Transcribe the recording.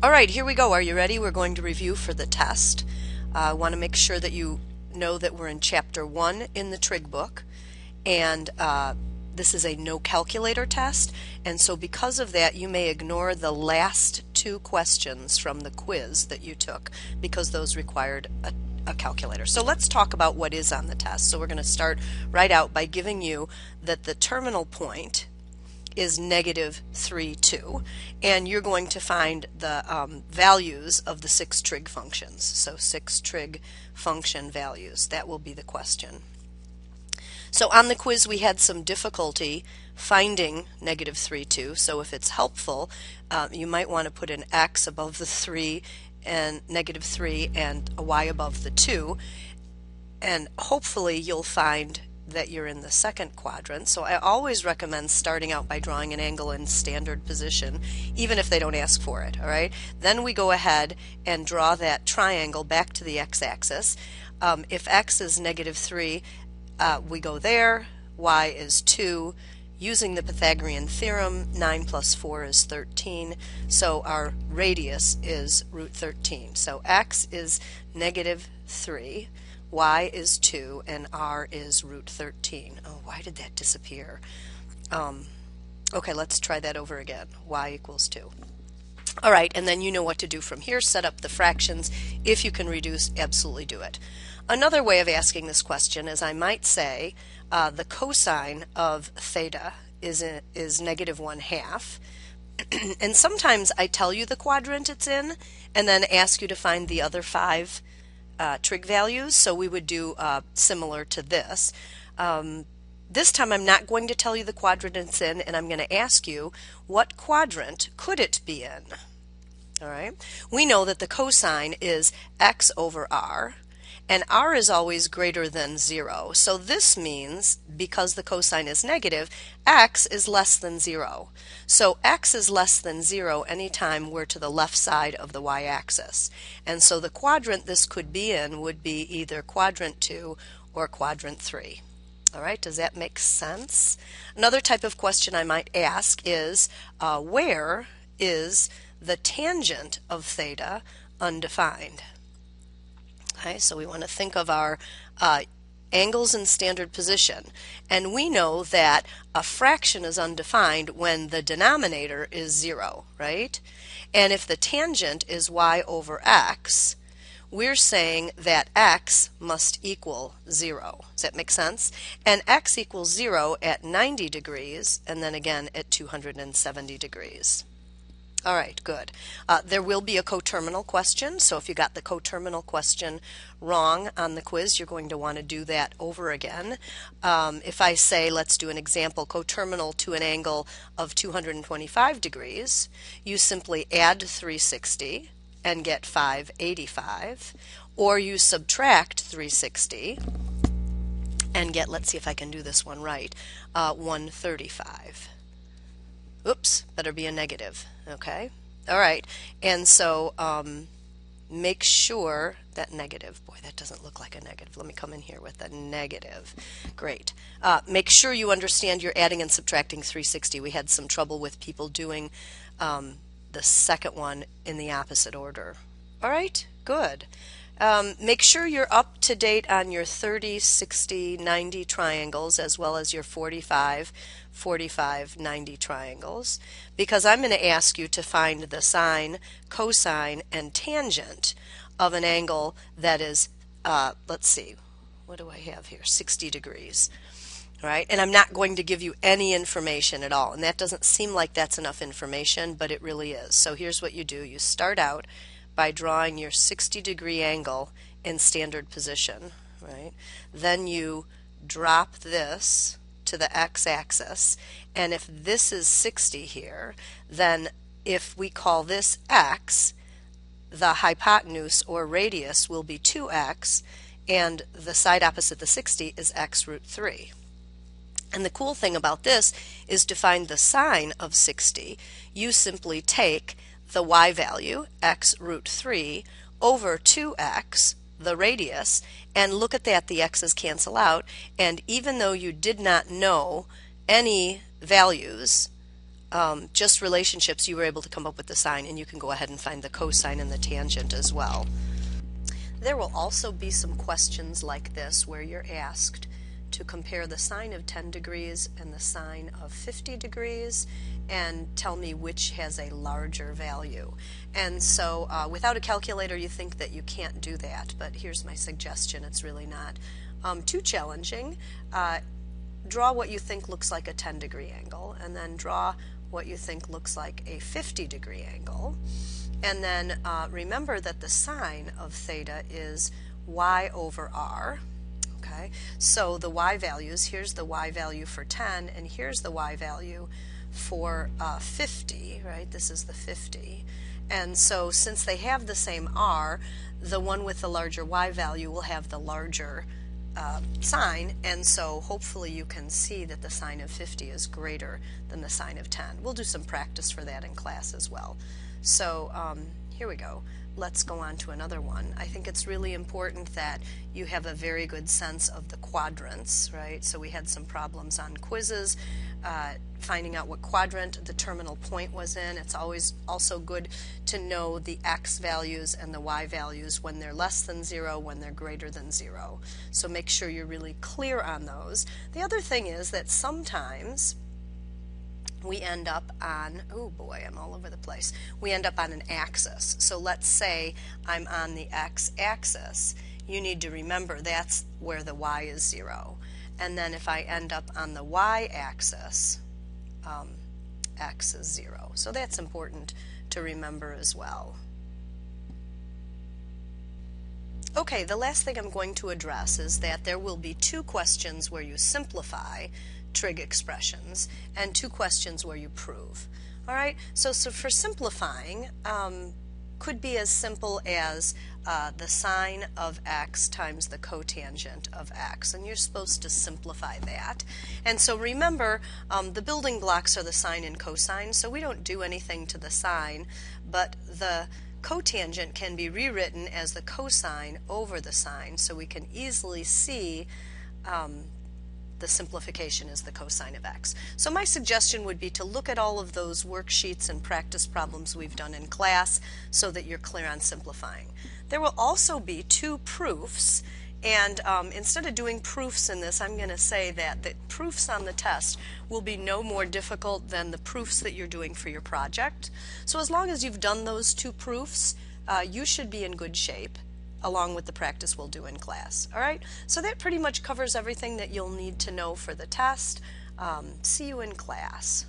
All right, here we go. Are you ready? We're going to review for the test. I want to make sure that you know that we're in Chapter 1 in the Trig book, and this is a no calculator test, and so because of that you may ignore the last two questions from the quiz that you took because those required a calculator. So let's talk about what is on the test. So we're going to start right out by giving you that the terminal point is -3, 2, and you're going to find the values of the 6 trig functions. So 6 trig function values, that will be the question. So on the quiz we had some difficulty finding -3, 2, so if it's helpful you might want to put an x above the 3 and -3 and a y above the 2, and hopefully you'll find that you're in the second quadrant. So I always recommend starting out by drawing an angle in standard position, even if they don't ask for it. All right. Then we go ahead and draw that triangle back to the x-axis. If x is -3, we go there. Y is 2. Using the Pythagorean theorem, 9 plus 4 is 13. So our radius is √13. So x is -3. Y is 2 and R is √13. Oh, why did that disappear? Okay, let's try that over again. Y equals 2. All right, and then you know what to do from here. Set up the fractions. If you can reduce, absolutely do it. Another way of asking this question is I might say the cosine of theta is -1/2. And sometimes I tell you the quadrant it's in and then ask you to find the other 5 trig values. So we would do similar to this. This time I'm not going to tell you the quadrant it's in, and I'm going to ask you what quadrant could it be in. All right. We know that the cosine is x over r, and r is always greater than 0. So this means, because the cosine is negative, x is less than 0. So x is less than 0 anytime we're to the left side of the y-axis. And so the quadrant this could be in would be either quadrant 2 or quadrant 3. All right, does that make sense? Another type of question I might ask is, where is the tangent of theta undefined? Okay, so we want to think of our angles in standard position, and we know that a fraction is undefined when the denominator is 0, right? And if the tangent is y over x, we're saying that x must equal 0. Does that make sense? And x equals 0 at 90 degrees and then again at 270 degrees. All right, good. There will be a coterminal question, so if you got the coterminal question wrong on the quiz, you're going to want to do that over again. If I say, let's do an example, coterminal to an angle of 225 degrees, you simply add 360 and get 585, or you subtract 360 and get, let's see if I can do this one right, 135. Oops, better be a negative. Okay. All right. And so make sure that negative, boy, that doesn't look like a negative. Let me come in here with a negative. Great. Make sure you understand you're adding and subtracting 360. We had some trouble with people doing the second one in the opposite order. All right. Good. Make sure you're up to date on your 30, 60, 90 triangles as well as your 45, 45, 90 triangles, because I'm going to ask you to find the sine, cosine, and tangent of an angle that is, let's see, what do I have here? 60 degrees. All right, and I'm not going to give you any information at all, and that doesn't seem like that's enough information, but it really is. So here's what you do. You start out by drawing your 60-degree angle in standard position, right? Then you drop this to the x-axis, and if this is 60 here, then if we call this x, the hypotenuse or radius will be 2x, and the side opposite the 60 is x √3. And the cool thing about this is to find the sine of 60, you simply take the y value, x √3, over 2x, the radius, and look at that, the x's cancel out, and even though you did not know any values just relationships, you were able to come up with the sine, and you can go ahead and find the cosine and the tangent as well. There will also be some questions like this where you're asked to compare the sine of 10 degrees and the sine of 50 degrees and tell me which has a larger value. And so without a calculator you think that you can't do that, but here's my suggestion. It's really not too challenging. Draw what you think looks like a 10-degree angle, and then draw what you think looks like a 50-degree angle. And then remember that the sine of theta is y over r. Okay, so the y values, here's the y value for 10, and here's the y value for 50, right? This is the 50. And so since they have the same r, the one with the larger y value will have the larger sine, and so hopefully you can see that the sine of 50 is greater than the sine of 10. We'll do some practice for that in class as well. So here we go. Let's go on to another one. I think it's really important that you have a very good sense of the quadrants, right? So we had some problems on quizzes, finding out what quadrant the terminal point was in. It's always also good to know the x values and the y values when they're less than 0, when they're greater than 0. So make sure you're really clear on those. The other thing is that sometimes we end up on, oh boy, I'm all over the place. We end up on an axis. So let's say I'm on the x-axis. You need to remember that's where the y is 0. And then if I end up on the y-axis, x is 0. So that's important to remember as well. Okay, the last thing I'm going to address is that there will be 2 questions where you simplify trig expressions and 2 questions where you prove. All right, so for simplifying, could be as simple as the sine of x times the cotangent of x, and you're supposed to simplify that. And so remember, the building blocks are the sine and cosine, so we don't do anything to the sine, but the cotangent can be rewritten as the cosine over the sine, so we can easily see the simplification is the cosine of x. So my suggestion would be to look at all of those worksheets and practice problems we've done in class so that you're clear on simplifying. There will also be 2 proofs, and instead of doing proofs in this, I'm going to say that the proofs on the test will be no more difficult than the proofs that you're doing for your project. So as long as you've done those 2 proofs, you should be in good shape, along with the practice we'll do in class. All right, so that pretty much covers everything that you'll need to know for the test. See you in class.